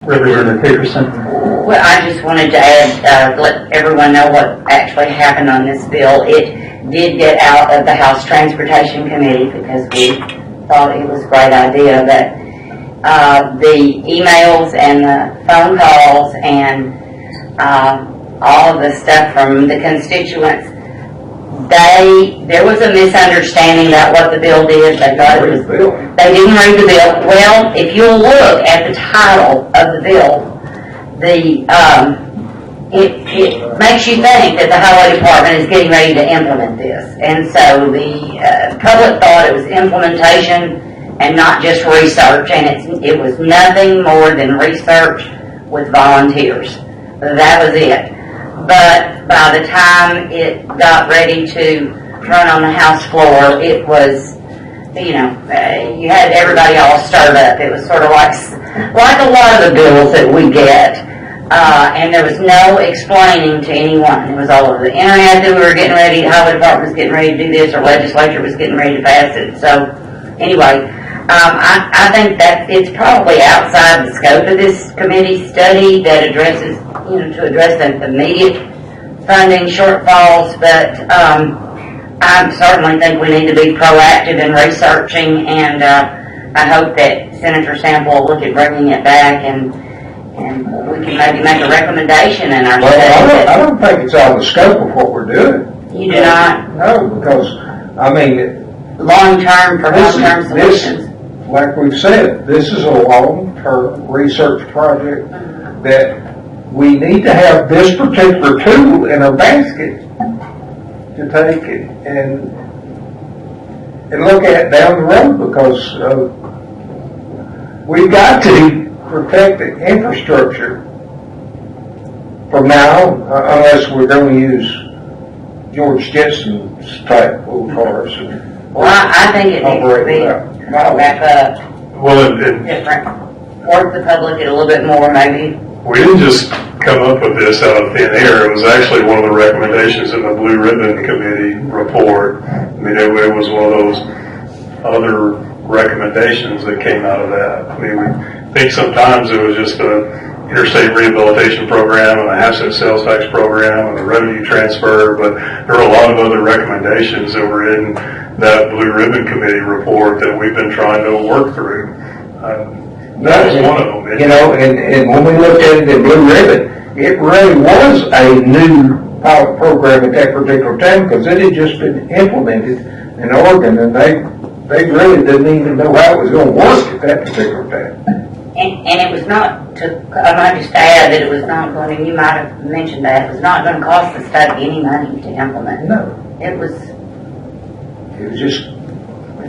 Representative Hickerson. Well, I just wanted to add, let everyone know what actually happened on this bill. It did get out of the House Transportation Committee because we thought it was a great idea, but the emails and the phone calls and all of the stuff from the constituents, there was a misunderstanding about what the bill did. They thought it was, they didn't read the bill. Well, if you'll look at the title of the bill, it makes you think that the highway department is getting ready to implement this, and so the public thought it was implementation and not just research, and it was nothing more than research with volunteers. That was it. But by the time it got ready to run on the House floor, it was, you had everybody all stirred up. It was sort of like a lot of the bills that we get. And there was no explaining to anyone. It was all over the internet that we were getting ready, the highway department was getting ready to do this, or legislature was getting ready to pass it. So, anyway, I think that it's probably outside the scope of this committee study that addresses, to address the immediate funding shortfalls, but I certainly think we need to be proactive in researching, and I hope that Senator Sample will look at bringing it back, and we can maybe make a recommendation in our study. I don't think it's out of the scope of what we're doing. You do not? No, because, long-term for long-term solutions. Like we've said, this is a long-term research project that we need to have this particular tool in our basket to take it and look at down the road, because we've got to protect the infrastructure from now, unless we're going to use George Jetson's type old cars. Well, I think it needs to be brought back up. Well, different. Work the public a little bit more, maybe. We didn't just come up with this out of thin air. It was actually one of the recommendations in the Blue Ribbon Committee report. It was one of those other recommendations that came out of that. We think sometimes it was just a interstate rehabilitation program and a asset sales tax program and a revenue transfer, but there are a lot of other recommendations that were in that Blue Ribbon Committee report that we've been trying to work through. That was one of them. And when we looked at it in Blue Ribbon, it really was a new pilot program at that particular time, because it had just been implemented in Oregon, and they really didn't even know how it was going to work at that particular time. And it was not I might just add that it was not going to, you might have mentioned that, it was not going to cost the state any money to implement. No. It was just